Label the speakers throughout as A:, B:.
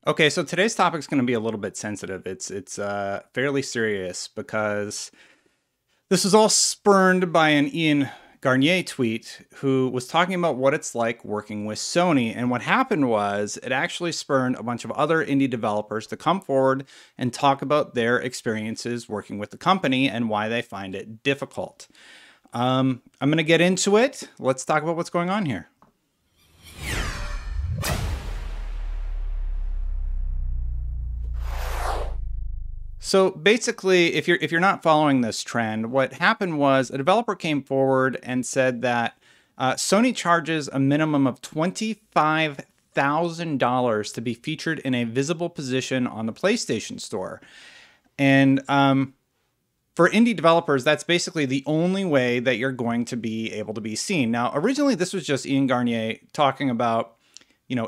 A: Okay, so today's topic is going to be a little bit sensitive. It's fairly serious because this was all spurned by an Ian Garnier tweet who was talking about what it's like working with Sony. And what happened was it actually spurned a bunch of other indie developers to come forward and talk about their experiences working with the company and why they find it difficult. I'm going to get into it. Let's talk about what's going on here. So basically, if you're not following this trend, what happened was a developer came forward and said that Sony charges a minimum of $25,000 to be featured in a visible position on the PlayStation Store. And for indie developers, that's basically the only way that you're going to be able to be seen. Now, originally, this was just Ian Garnier talking about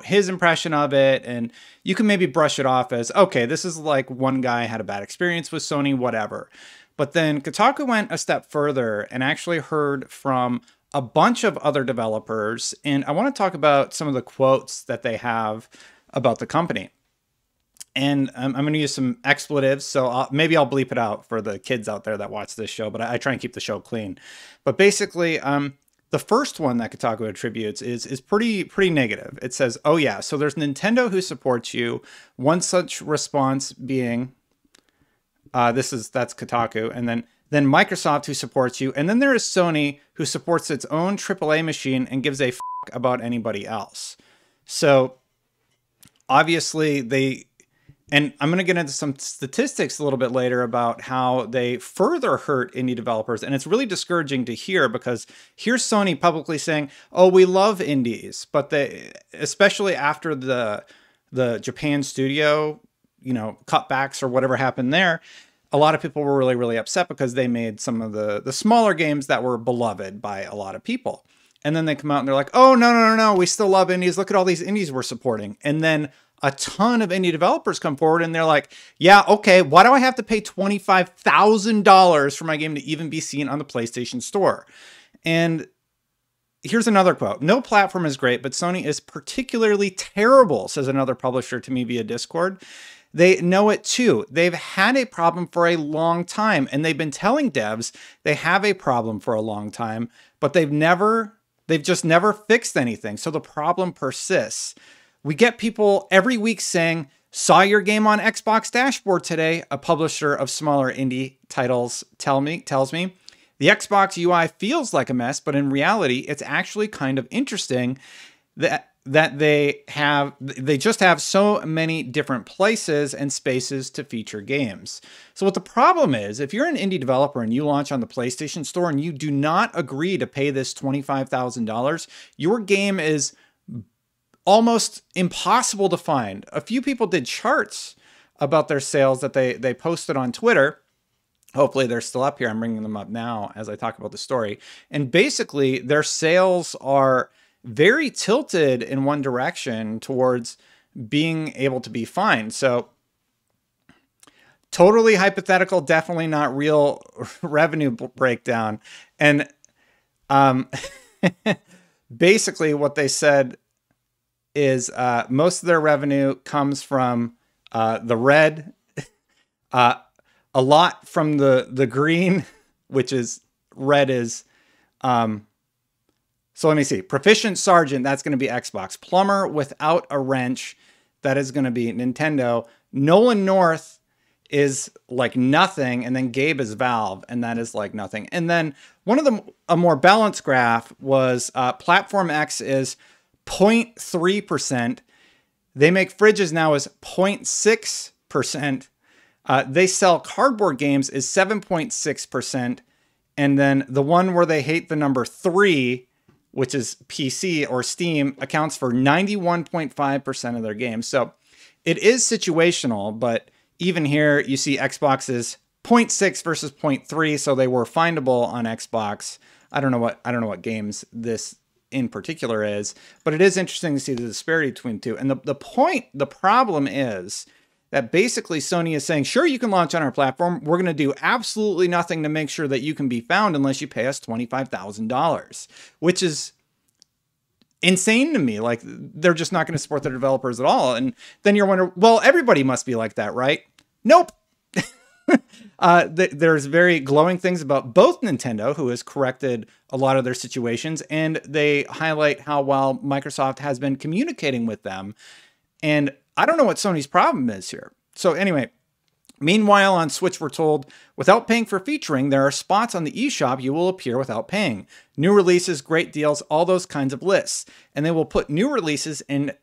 A: his impression of it, and you can maybe brush it off as, okay, this is like one guy had a bad experience with Sony, whatever. But then Kotaku went a step further and actually heard from a bunch of other developers, and I want to talk about some of the quotes that they have about the company. And I'm going to use some expletives, so maybe I'll bleep it out for the kids out there that watch this show, but I try and keep the show clean. But basically, the first one that Kotaku attributes is pretty negative. It says, "Oh yeah, so there's Nintendo who supports you. One such response being, that's Kotaku, and then Microsoft who supports you, and then there is Sony who supports its own AAA machine and gives a f about anybody else." So obviously and I'm going to get into some statistics a little bit later about how they further hurt indie developers. And it's really discouraging to hear because here's Sony publicly saying, oh, we love indies. But especially after the Japan studio, cutbacks or whatever happened there, a lot of people were really, really upset because they made some of the smaller games that were beloved by a lot of people. And then they come out and they're like, oh, no, we still love indies. Look at all these indies we're supporting. And then a ton of indie developers come forward and they're like, yeah, okay, why do I have to pay $25,000 for my game to even be seen on the PlayStation Store? And here's another quote. "No platform is great, but Sony is particularly terrible," says another publisher to me via Discord. "They know it too. They've had a problem for a long time, and they've been telling devs they have a problem for a long time, but they've just never fixed anything. So the problem persists. We get people every week saying, 'Saw your game on Xbox Dashboard today,' a publisher of smaller indie titles tells me. 'The Xbox UI feels like a mess, but in reality, it's actually kind of interesting that they just have so many different places and spaces to feature games.' So what the problem is, if you're an indie developer and you launch on the PlayStation Store and you do not agree to pay this $25,000, your game is almost impossible to find. A few people did charts about their sales that they posted on Twitter. Hopefully they're still up here. I'm bringing them up now as I talk about the story. And basically their sales are very tilted in one direction towards being able to be fined. So totally hypothetical, definitely not real revenue breakdown. And basically what they said is most of their revenue comes from the red, a lot from the green, which is red is, so let me see. Proficient Sergeant, that's going to be Xbox. Plumber without a wrench, that is going to be Nintendo. Nolan North is like nothing, and then Gabe is Valve, and that is like nothing. And then a more balanced graph was Platform X is 0.3%. They make fridges now as 0.6%. They sell cardboard games is 7.6%. And then the one where they hate the number 3, which is PC or Steam, accounts for 91.5% of their games. So it is situational, but even here you see Xbox is 0.6 versus 0.3, so they were findable on Xbox. I don't know what games this in particular is, but it is interesting to see the disparity between the two. And the problem is that basically Sony is saying, sure, you can launch on our platform. We're going to do absolutely nothing to make sure that you can be found unless you pay us $25,000, which is insane to me. Like, they're just not going to support their developers at all. And then you're wondering, well, everybody must be like that, right? Nope. There's very glowing things about both Nintendo, who has corrected a lot of their situations, and they highlight how well Microsoft has been communicating with them. And I don't know what Sony's problem is here. So anyway, meanwhile, on Switch, we're told, without paying for featuring, there are spots on the eShop you will appear without paying. New releases, great deals, all those kinds of lists. And they will put new releases and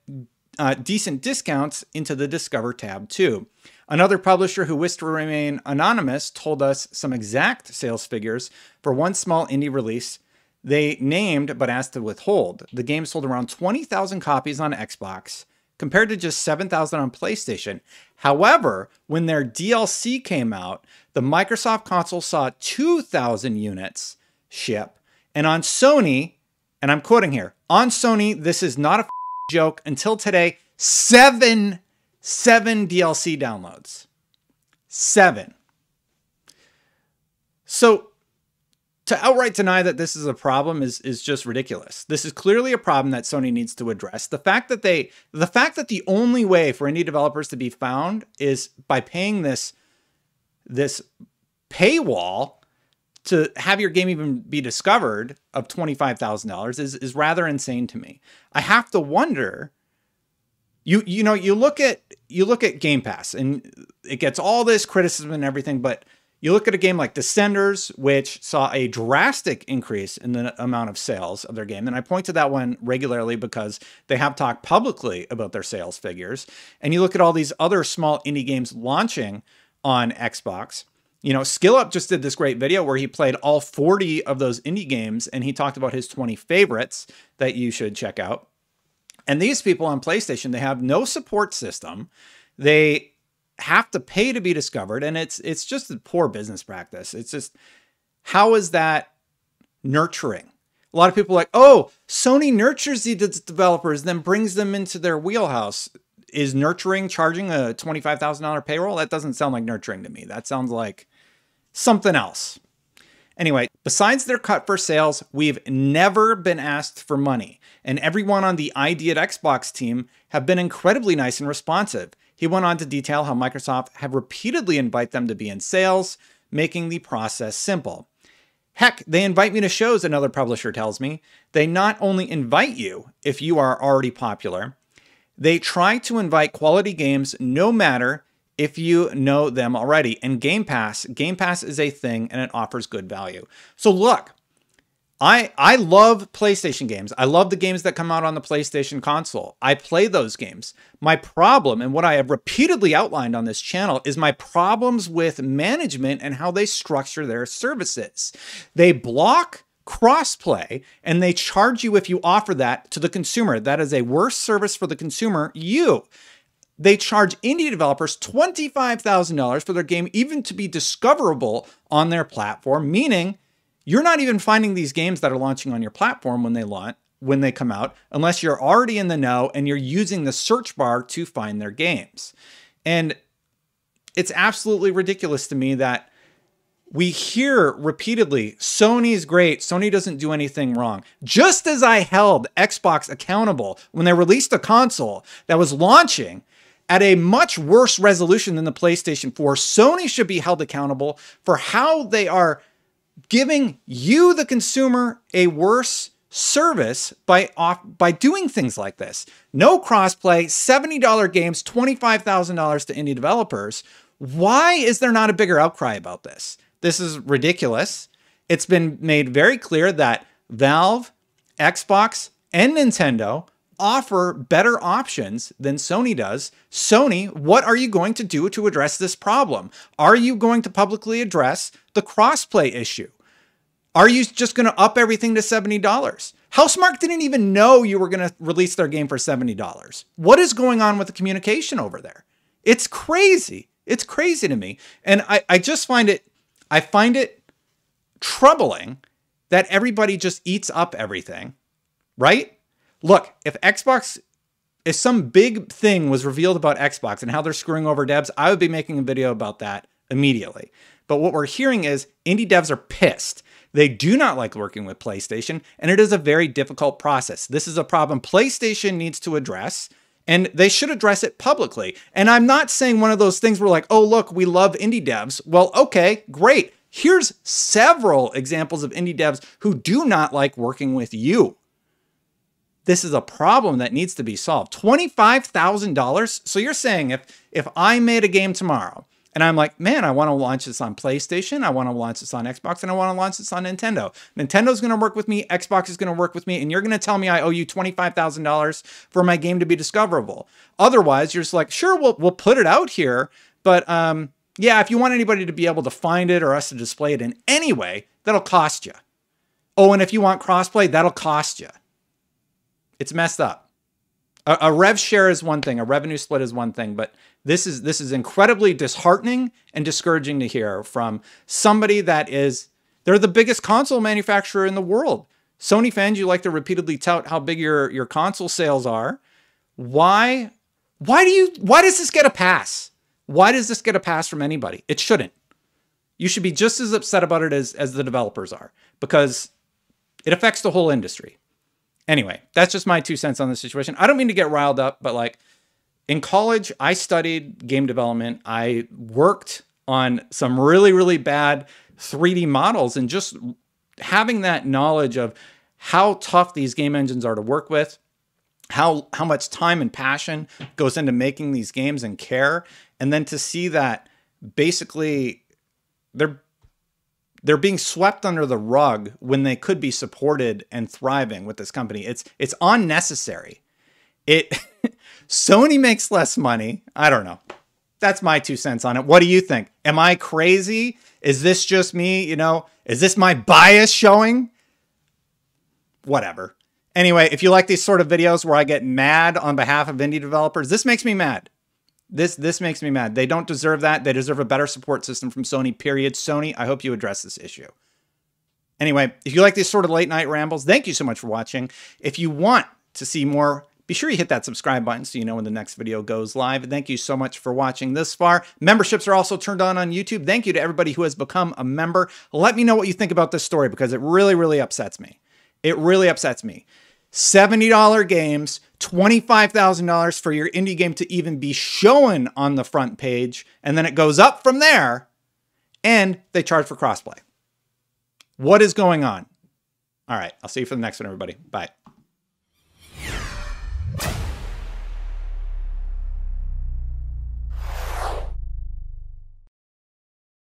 A: decent discounts into the Discover tab too. Another publisher who wished to remain anonymous told us some exact sales figures for one small indie release they named but asked to withhold. The game sold around 20,000 copies on Xbox, compared to just 7,000 on PlayStation. However, when their DLC came out, the Microsoft console saw 2,000 units ship. And on Sony, and I'm quoting here, on Sony, this is not a joke, until today, seven DLC downloads. 7. So to outright deny that this is a problem is just ridiculous. This is clearly a problem that Sony needs to address. The fact that the only way for indie developers to be found is by paying this paywall to have your game even be discovered of $25,000 is rather insane to me. I have to wonder. You look at Game Pass, and it gets all this criticism and everything, but you look at a game like Descenders, which saw a drastic increase in the amount of sales of their game. And I point to that one regularly because they have talked publicly about their sales figures. And you look at all these other small indie games launching on Xbox. You know, SkillUp just did this great video where he played all 40 of those indie games, and he talked about his 20 favorites that you should check out. And these people on PlayStation, they have no support system. They have to pay to be discovered, and it's just a poor business practice. It's just, how is that nurturing? A lot of people are like, oh, Sony nurtures the developers, then brings them into their wheelhouse. Is nurturing charging a $25,000 payroll? That doesn't sound like nurturing to me. That sounds like something else. Anyway, besides their cut for sales, we've never been asked for money, and everyone on the ID at Xbox team have been incredibly nice and responsive. He went on to detail how Microsoft have repeatedly invited them to be in sales, making the process simple. Heck, they invite me to shows, another publisher tells me. They not only invite you if you are already popular, they try to invite quality games no matter if you know them already. And Game Pass is a thing, and it offers good value. So look, I love PlayStation games. I love the games that come out on the PlayStation console. I play those games. My problem, and what I have repeatedly outlined on this channel, is my problems with management and how they structure their services. They block crossplay, and they charge you if you offer that to the consumer. That is a worse service for the consumer. They charge indie developers $25,000 for their game even to be discoverable on their platform, meaning you're not even finding these games that are launching on your platform when they come out, unless you're already in the know and you're using the search bar to find their games. And it's absolutely ridiculous to me that we hear repeatedly, Sony's great, Sony doesn't do anything wrong. Just as I held Xbox accountable when they released a console that was launching at a much worse resolution than the PlayStation 4, Sony should be held accountable for how they are giving you, the consumer, a worse service by doing things like this. No crossplay, $70 games, $25,000 to indie developers. Why is there not a bigger outcry about this? This is ridiculous. It's been made very clear that Valve, Xbox, and Nintendo offer better options than Sony does. Sony, what are you going to do to address this problem? Are you going to publicly address the crossplay issue? Are you just going to up everything to $70? Housemarque didn't even know you were going to release their game for $70. What is going on with the communication over there? It's crazy. It's crazy to me. And I just find it troubling that everybody just eats up everything, right? Look, if some big thing was revealed about Xbox and how they're screwing over devs, I would be making a video about that immediately. But what we're hearing is indie devs are pissed. They do not like working with PlayStation, and it is a very difficult process. This is a problem PlayStation needs to address, and they should address it publicly. And I'm not saying one of those things where like, oh, look, we love indie devs. Well, okay, great. Here's several examples of indie devs who do not like working with you. This is a problem that needs to be solved. $25,000. So you're saying if I made a game tomorrow and I'm like, man, I want to launch this on PlayStation, I want to launch this on Xbox, and I want to launch this on Nintendo. Nintendo's going to work with me, Xbox is going to work with me, and you're going to tell me I owe you $25,000 for my game to be discoverable. Otherwise, you're just like, sure, we'll put it out here, but yeah, if you want anybody to be able to find it or us to display it in any way, that'll cost you. Oh, and if you want crossplay, that'll cost you. It's messed up. A rev share is one thing, a revenue split is one thing, but this is incredibly disheartening and discouraging to hear from somebody that is, they're the biggest console manufacturer in the world. Sony fans, you like to repeatedly tout how big your console sales are. Why does this get a pass? Why does this get a pass from anybody? It shouldn't. You should be just as upset about it as the developers are, because it affects the whole industry. Anyway, that's just my 2 cents on the situation. I don't mean to get riled up, but like in college, I studied game development. I worked on some really, really bad 3D models, and just having that knowledge of how tough these game engines are to work with, how much time and passion goes into making these games and care. And then to see that basically they're being swept under the rug when they could be supported and thriving with this company. It's unnecessary. Sony makes less money. I don't know. That's my 2 cents on it. What do you think? Am I crazy? Is this just me? You know, is this my bias showing? Whatever. Anyway, if you like these sort of videos where I get mad on behalf of indie developers, this makes me mad. This makes me mad. They don't deserve that. They deserve a better support system from Sony, period. Sony, I hope you address this issue. Anyway, if you like these sort of late night rambles, thank you so much for watching. If you want to see more, be sure you hit that subscribe button so you know when the next video goes live. Thank you so much for watching this far. Memberships are also turned on YouTube. Thank you to everybody who has become a member. Let me know what you think about this story, because it really, really upsets me. It really upsets me. $70 games, $25,000 for your indie game to even be shown on the front page, and then it goes up from there, and they charge for crossplay. What is going on? All right, I'll see you for the next one, everybody. Bye.